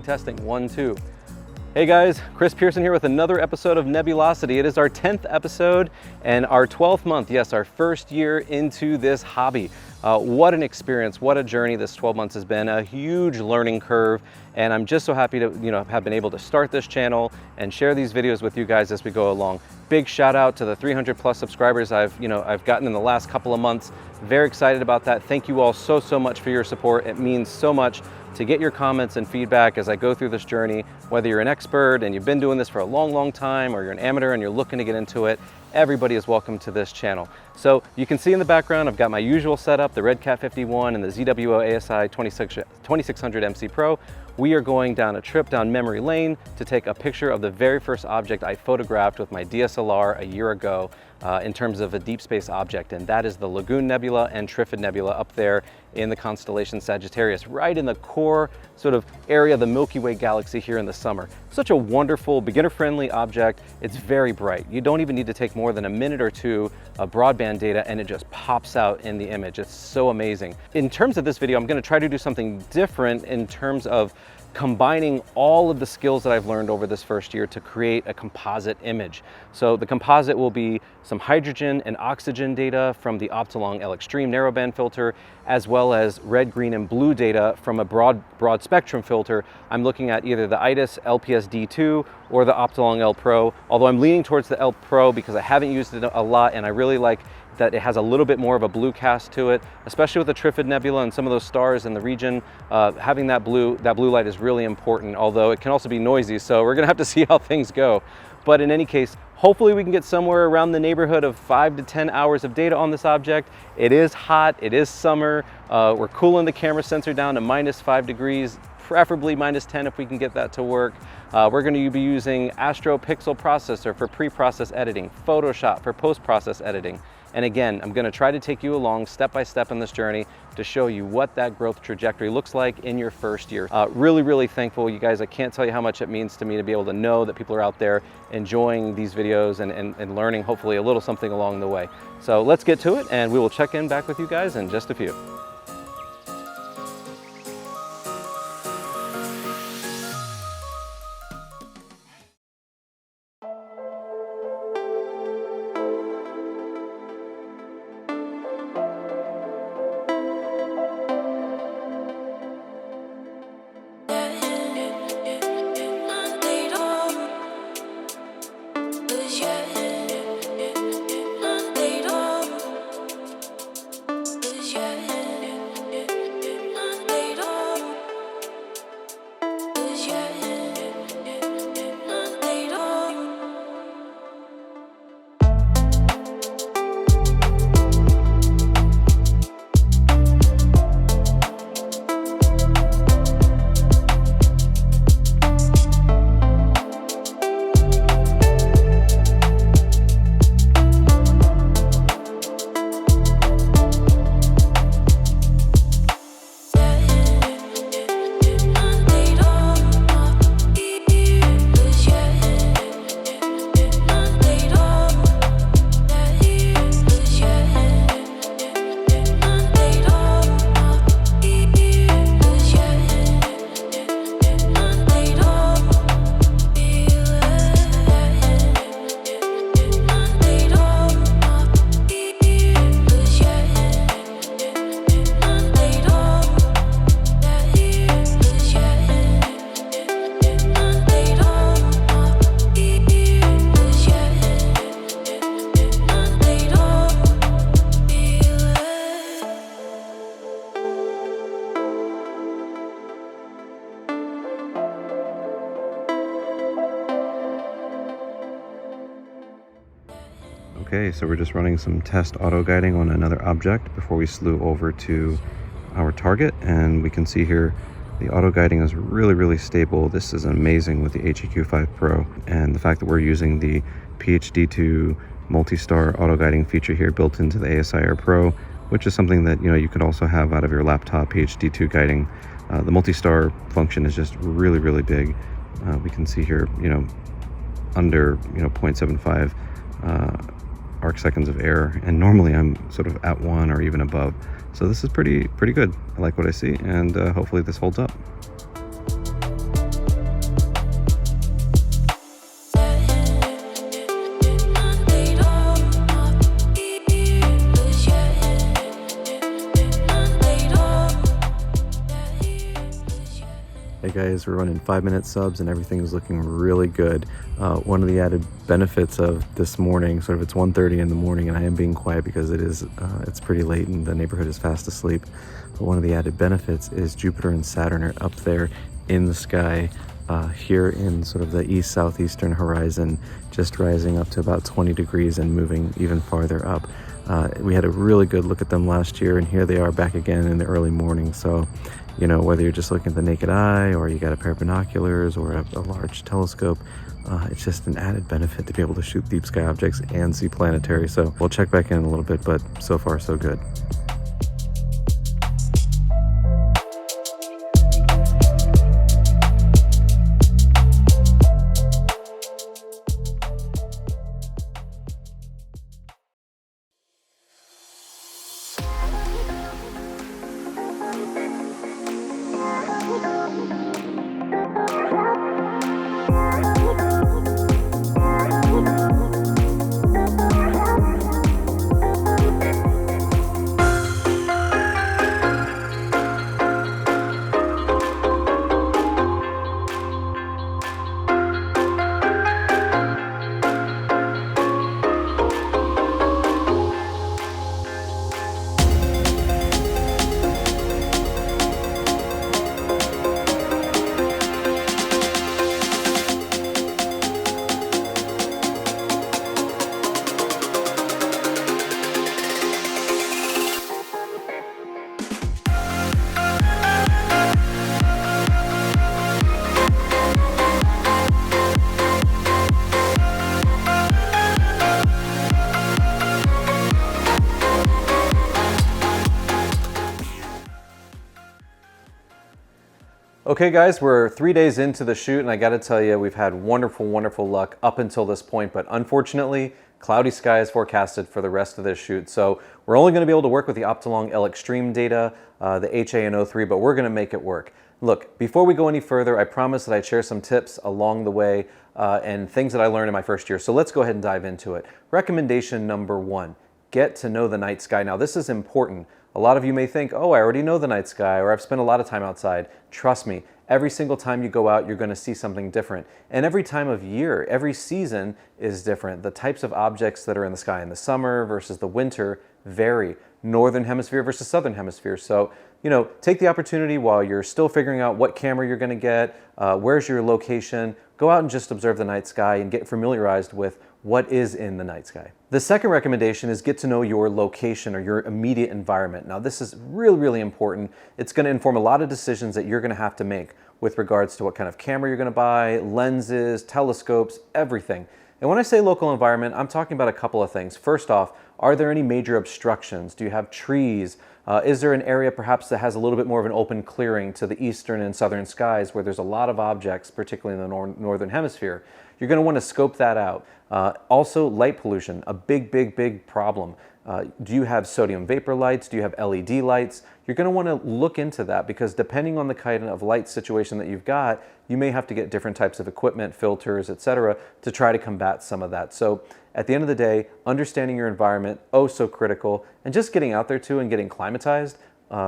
testing, 1, 2. Hey guys, Chris Pearson here with another episode of NebuloCity. It is our 10th episode and our 12th month, yes, our first year into this hobby. What an experience, what a journey this 12 months has been, a huge learning curve. And I'm just so happy to have been able to start this channel and share these videos with you guys as we go along. Big shout out to the 300 plus subscribers I've gotten in the last couple of months. Very excited about that. Thank you all so much for your support. It means so much to get your comments and feedback as I go through this journey. Whether you're an expert and you've been doing this for a long time, or you're an amateur and you're looking to get into it, everybody is welcome to this channel. So you can see in the background, I've got my usual setup, the Red Cat 51 and the ZWO ASI 2600 MC Pro. We are going down a trip down memory lane to take a picture of the very first object I photographed with my DSLR a year ago in terms of a deep space object, and that is the Lagoon Nebula and Trifid Nebula up there in the constellation Sagittarius, right in the core sort of area of the Milky Way Galaxy here in the summer. Such a wonderful, beginner-friendly object. It's very bright. You don't even need to take more than a minute or two of broadband data and it just pops out in the image. It's so amazing. In terms of this video, I'm going to try to do something different in terms of combining all of the skills that I've learned over this first year to create a composite image. So the composite will be some hydrogen and oxygen data from the Optolong L Extreme narrowband filter, as well as red, green, and blue data from a broad spectrum filter. I'm looking at either the ITIS LPS-D2 or the Optolong L Pro, although I'm leaning towards the L Pro because I haven't used it a lot and I really like that it has a little bit more of a blue cast to it, especially with the Trifid Nebula and some of those stars in the region. Having that blue light is really important, although it can also be noisy, so we're gonna have to see how things go. But in any case, hopefully we can get somewhere around the neighborhood of 5 to 10 hours of data on this object. It is hot, it is summer. We're cooling the camera sensor down to -5 degrees, preferably -10 if we can get that to work. We're going to be using Astro processor for pre-process editing, Photoshop for post-process editing. And again, I'm going to try to take you along step by step in this journey to show you what that growth trajectory looks like in your first year. Really thankful, you guys. I can't tell you how much it means to me to be able to know that people are out there enjoying these videos and learning hopefully a little something along the way. So let's get to it and we will check in back with you guys in just a few. Okay, so we're just running some test auto guiding on another object before we slew over to our target, and we can see here the auto guiding is really stable. This is amazing with the HEQ5 Pro, and the fact that we're using the PhD2 multi-star auto guiding feature here built into the ASI Pro, which is something that you could also have out of your laptop. PhD2 guiding, the multi-star function is just really big. We can see here under 0.75 arc seconds of error, and normally I'm sort of at 1 or even above, so this is pretty good. I like what I see, and hopefully this holds up. skies. We're running 5-minute subs and everything is looking really good. One of the added benefits of this morning, sort of it's 1:30 in the morning and I am being quiet because it's pretty late and the neighborhood is fast asleep. But one of the added benefits is Jupiter and Saturn are up there in the sky here in sort of the east-southeastern horizon, just rising up to about 20 degrees and moving even farther up. We had a really good look at them last year, and here they are back again in the early morning. So, you know, whether you're just looking at the naked eye or you got a pair of binoculars or a large telescope, it's just an added benefit to be able to shoot deep sky objects and see planetary. So we'll check back in a little bit, but so far so good. Okay guys, we're 3 days into the shoot and I gotta tell you, we've had wonderful luck up until this point, but unfortunately, cloudy skies forecasted for the rest of this shoot. So we're only gonna be able to work with the Optolong L Extreme data, the HA&O3, but we're gonna make it work. Look, before we go any further, I promised that I'd share some tips along the way and things that I learned in my first year. So let's go ahead and dive into it. Recommendation number 1, get to know the night sky. Now this is important. A lot of you may think, oh, I already know the night sky, or I've spent a lot of time outside. Trust me, every single time you go out, you're gonna see something different. And every time of year, every season is different. The types of objects that are in the sky in the summer versus the winter vary. Northern Hemisphere versus Southern Hemisphere. So, you know, take the opportunity while you're still figuring out what camera you're gonna get, where's your location, go out and just observe the night sky and get familiarized with what is in the night sky. The second recommendation is get to know your location or your immediate environment. Now this is really important. It's going to inform a lot of decisions that you're going to have to make with regards to what kind of camera you're going to buy, lenses, telescopes, everything. And when I say local environment, I'm talking about a couple of things. First off, are there any major obstructions? Do you have trees? Is there an area perhaps that has a little bit more of an open clearing to the eastern and southern skies where there's a lot of objects, particularly in the northern hemisphere? You're going to want to scope that out. Also, light pollution, a big problem. Do you have sodium vapor lights? Do you have LED lights? You're going to want to look into that because depending on the kind of light situation that you've got, you may have to get different types of equipment, filters, etc., to try to combat some of that. So at the end of the day, understanding your environment, oh so critical, and just getting out there too and getting climatized.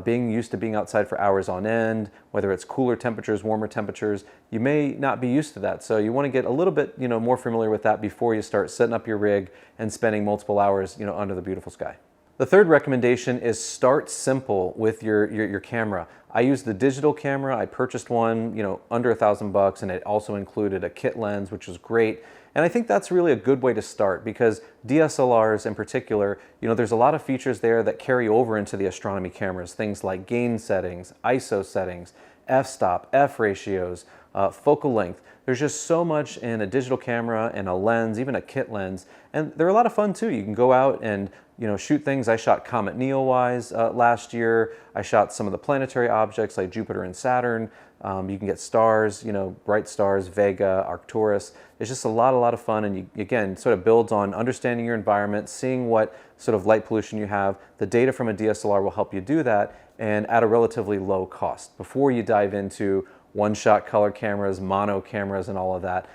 Being used to being outside for hours on end, whether it's cooler temperatures, warmer temperatures, you may not be used to that. So you want to get a little bit, more familiar with that before you start setting up your rig and spending multiple hours, under the beautiful sky. The third recommendation is start simple with your camera. I use the digital camera. I purchased one, under $1,000, and it also included a kit lens, which was great. And I think that's really a good way to start because DSLRs in particular, there's a lot of features there that carry over into the astronomy cameras, things like gain settings, ISO settings, f-stop, f-ratios, focal length. There's just so much in a digital camera and a lens, even a kit lens, and they're a lot of fun too. You can go out and shoot things. I shot Comet Neowise last year. I shot some of the planetary objects like Jupiter and Saturn. You can get stars, bright stars, Vega, Arcturus. It's just a lot of fun, and again, sort of builds on understanding your environment, seeing what sort of light pollution you have. The data from a DSLR will help you do that, and at a relatively low cost. Before you dive into one-shot color cameras, mono cameras, and all of that,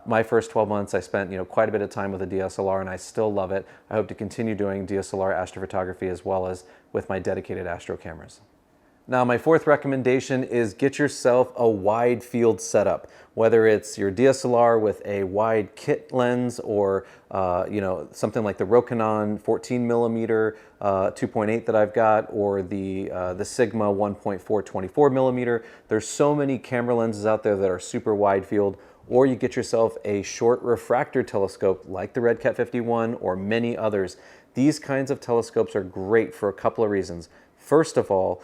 my first 12 months, I spent quite a bit of time with a DSLR, and I still love it. I hope to continue doing DSLR astrophotography as well as with my dedicated astro cameras. Now, my fourth recommendation is get yourself a wide field setup, whether it's your DSLR with a wide kit lens or something like the Rokinon 14 millimeter 2.8 that I've got, or the Sigma 1.4 24 millimeter. There's so many camera lenses out there that are super wide field. Or you get yourself a short refractor telescope like the Red Cat 51 or many others. These kinds of telescopes are great for a couple of reasons. First of all,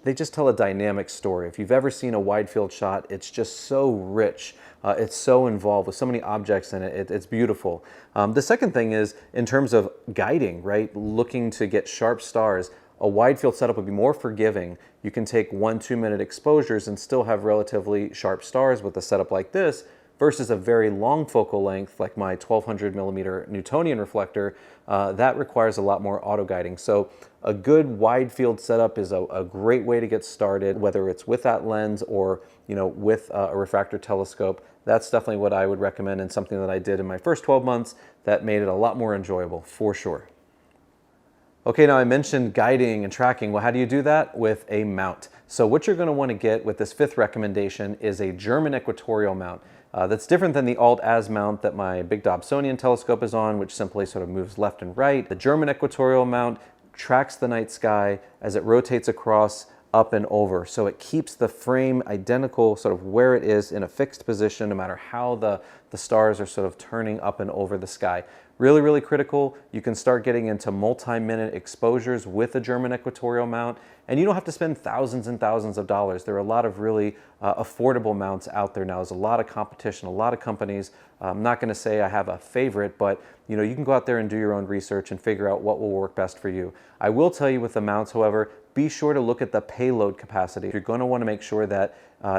they just tell a dynamic story. If you've ever seen a wide field shot, it's just so rich. It's so involved with so many objects in it. It's beautiful. The second thing is in terms of guiding, right? Looking to get sharp stars, a wide field setup would be more forgiving. You can take 1-2 minute exposures and still have relatively sharp stars with a setup like this, versus a very long focal length like my 1200 millimeter Newtonian reflector. That requires a lot more auto guiding. So a good wide field setup is a great way to get started, whether it's with that lens or with a refractor telescope. That's definitely what I would recommend, and something that I did in my first 12 months that made it a lot more enjoyable for sure. Okay, now I mentioned guiding and tracking. Well, how do you do that? With a mount. So what you're going to want to get with this fifth recommendation is a German equatorial mount. That's different than the Alt-Az mount that my big Dobsonian telescope is on, which simply sort of moves left and right. The German equatorial mount tracks the night sky as it rotates across, up and over. So it keeps the frame identical sort of where it is in a fixed position, no matter how the stars are sort of turning up and over the sky. Really, really critical. You can start getting into multi-minute exposures with a German equatorial mount, and you don't have to spend thousands and thousands of dollars. There are a lot of really affordable mounts out there now. There's a lot of competition, a lot of companies. I'm not going to say I have a favorite, but you can go out there and do your own research and figure out what will work best for you. I will tell you with the mounts, however, be sure to look at the payload capacity. You're going to want to make sure that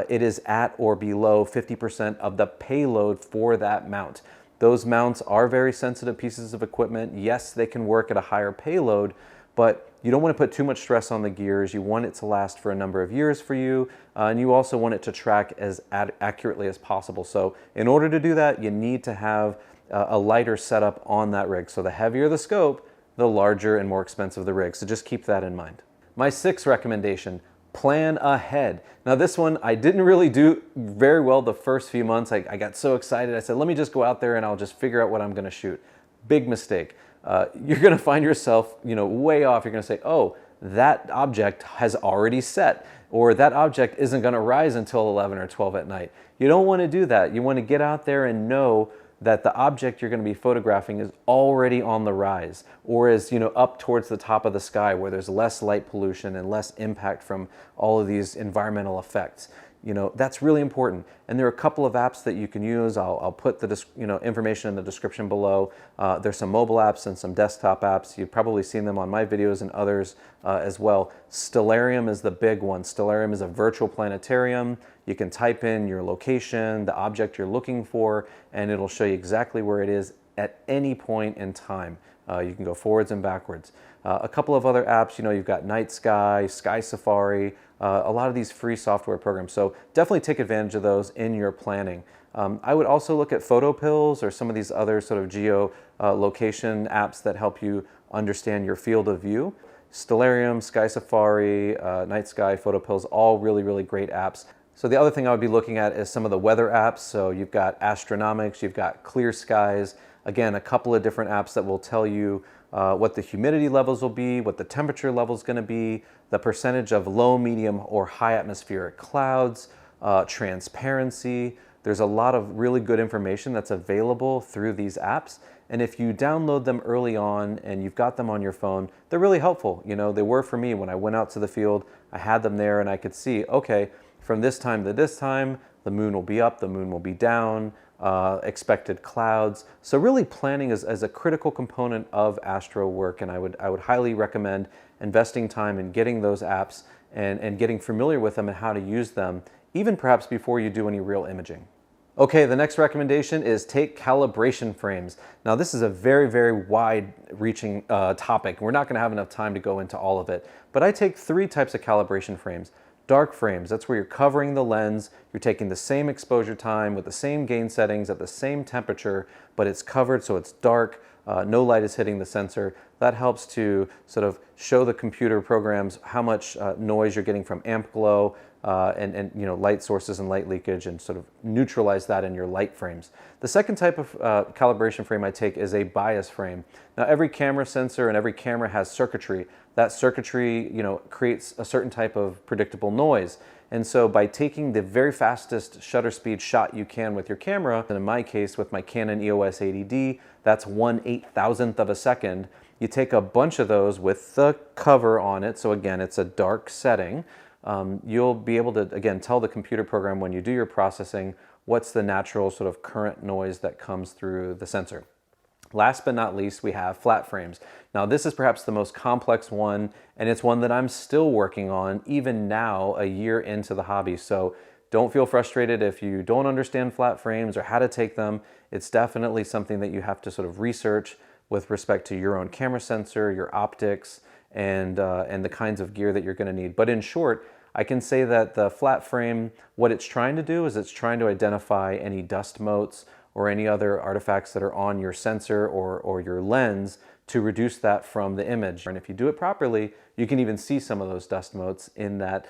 it is at or below 50% of the payload for that mount. Those mounts are very sensitive pieces of equipment. Yes, they can work at a higher payload, but you don't want to put too much stress on the gears. You want it to last for a number of years for you, and you also want it to track as accurately as possible. So in order to do that, you need to have a lighter setup on that rig. So the heavier the scope, the larger and more expensive the rig. So just keep that in mind. My sixth recommendation, plan ahead. Now this one, I didn't really do very well the first few months. I got so excited. I said, let me just go out there and I'll just figure out what I'm gonna shoot. Big mistake. You're gonna find yourself way off. You're gonna say, oh, that object has already set, or that object isn't gonna rise until 11 or 12 at night. You don't wanna do that. You wanna get out there and know that the object you're going to be photographing is already on the rise, or is up towards the top of the sky where there's less light pollution and less impact from all of these environmental effects. That's really important. And there are a couple of apps that you can use. I'll put the information in the description below. There's some mobile apps and some desktop apps. You've probably seen them on my videos and others as well. Stellarium is the big one. Stellarium is a virtual planetarium. You can type in your location, the object you're looking for, and it'll show you exactly where it is at any point in time. You can go forwards and backwards. A couple of other apps, you've got Night Sky, Sky Safari, a lot of these free software programs. So definitely take advantage of those in your planning. I would also look at PhotoPills or some of these other sort of geolocation apps that help you understand your field of view. Stellarium, Sky Safari, Night Sky, PhotoPills, all really, really great apps. So the other thing I would be looking at is some of the weather apps. So you've got Astronomics, you've got Clear Skies. Again, a couple of different apps that will tell you what the humidity levels will be, what the temperature level is going to be, the percentage of low, medium, or high atmospheric clouds, transparency. There's a lot of really good information that's available through these apps. And if you download them early on and you've got them on your phone, they're really helpful. They were for me when I went out to the field. I had them there and I could see, okay, from this time to this time, the moon will be up, the moon will be down, expected clouds. So really planning is a critical component of astro work, and I would highly recommend investing time in getting those apps and getting familiar with them and how to use them, even perhaps before you do any real imaging. Okay, the next recommendation is take calibration frames. Now this is a very, very wide-reaching topic. We're not going to have enough time to go into all of it, but I take three types of calibration frames. Dark frames, that's where you're covering the lens, you're taking the same exposure time with the same gain settings at the same temperature, but it's covered so it's dark, no light is hitting the sensor. That helps to sort of show the computer programs how much noise you're getting from amp glow and you know, light sources and light leakage, and sort of neutralize that in your light frames. The second type of calibration frame I take is a bias frame. Now every camera sensor and every camera has circuitry. That circuitry, you know, creates a certain type of predictable noise. And so by taking the very fastest shutter speed shot you can with your camera, and in my case with my Canon EOS 80D, that's 1/8,000th of a second, you take a bunch of those with the cover on it, so again it's a dark setting, you'll be able to, again, tell the computer program when you do your processing what's the natural sort of current noise that comes through the sensor. Last but not least, we have flat frames. Now this is perhaps the most complex one, and it's one that I'm still working on even now, a year into the hobby. So don't feel frustrated if you don't understand flat frames or how to take them. It's definitely something that you have to sort of research with respect to your own camera sensor, your optics, and the kinds of gear that you're going to need. But in short, I can say that the flat frame, what it's trying to do is it's trying to identify any dust motes or any other artifacts that are on your sensor or your lens to reduce that from the image. And if you do it properly, you can even see some of those dust motes in that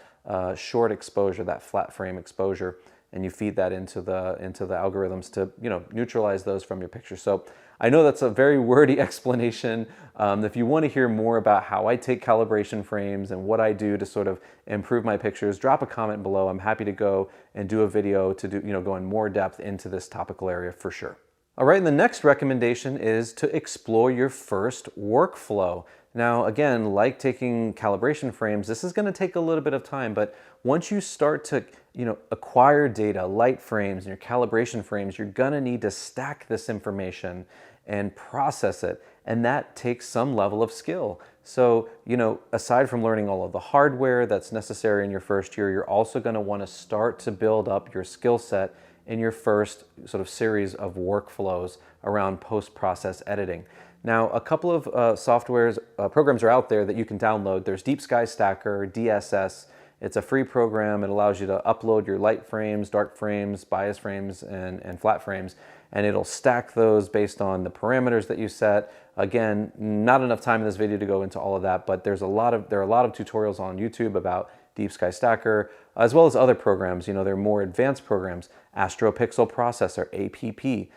short exposure, that flat frame exposure, and you feed that into the algorithms to, you know, neutralize those from your picture. So I know that's a very wordy explanation. If you want to hear more about how I take calibration frames and what I do to sort of improve my pictures, drop a comment below. I'm happy to go and do a video to do, you know, go in more depth into this topical area for sure. All right, and the next recommendation is to explore your first workflow. Now, again, like taking calibration frames, this is going to take a little bit of time, but once you start to, you know, acquire data, light frames and your calibration frames, you're going to need to stack this information and process it, and that takes some level of skill. So, you know, aside from learning all of the hardware that's necessary in your first year, you're also going to want to start to build up your skill set in your first sort of series of workflows around post-process editing. Now, a couple of programs are out there that you can download. There's Deep Sky Stacker, DSS. It's a free program. It allows you to upload your light frames, dark frames, bias frames, and flat frames, and it'll stack those based on the parameters that you set. Again, not enough time in this video to go into all of that, but there are a lot of tutorials on YouTube about Deep Sky Stacker, as well as other programs. You know, they're more advanced programs, Astropixel Processor, APP.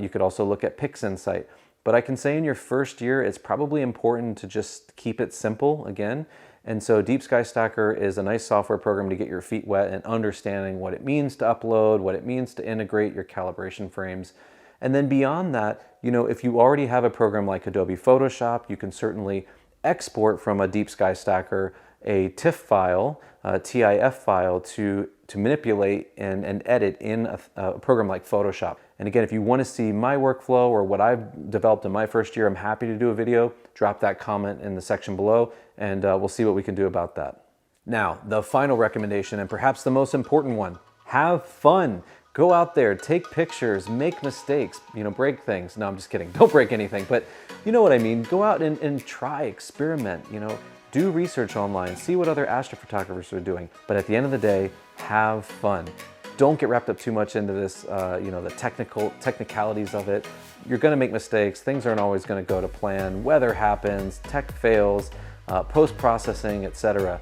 You could also look at PixInsight. But I can say in your first year, it's probably important to just keep it simple again. And so Deep Sky Stacker is a nice software program to get your feet wet and understanding what it means to upload, what it means to integrate your calibration frames. And then beyond that, you know, if you already have a program like Adobe Photoshop, you can certainly export from a Deep Sky Stacker a TIFF file, a TIFF file to manipulate and edit in a program like Photoshop. And again, if you want to see my workflow or what I've developed in my first year, I'm happy to do a video. Drop that comment in the section below, and we'll see what we can do about that. Now, the final recommendation, and perhaps the most important one, have fun. Go out there, take pictures, make mistakes, you know, break things. No, I'm just kidding. Don't break anything, but you know what I mean. Go out and try, experiment, you know, do research online, see what other astrophotographers are doing. But at the end of the day, have fun. Don't get wrapped up too much into this, you know, the technicalities of it. You're gonna make mistakes. Things aren't always gonna go to plan. Weather happens, tech fails, post-processing, etc.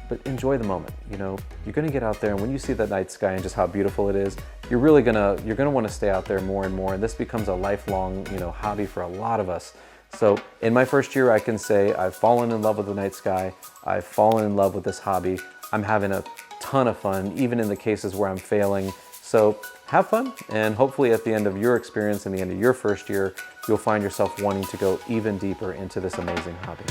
But enjoy the moment. You know, you're gonna get out there, and when you see the night sky and just how beautiful it is, you're gonna want to stay out there more and more. And this becomes a lifelong, you know, hobby for a lot of us. So in my first year, I can say I've fallen in love with the night sky. I've fallen in love with this hobby. I'm having a ton of fun, even in the cases where I'm failing. So have fun, and hopefully at the end of your experience and the end of your first year, you'll find yourself wanting to go even deeper into this amazing hobby.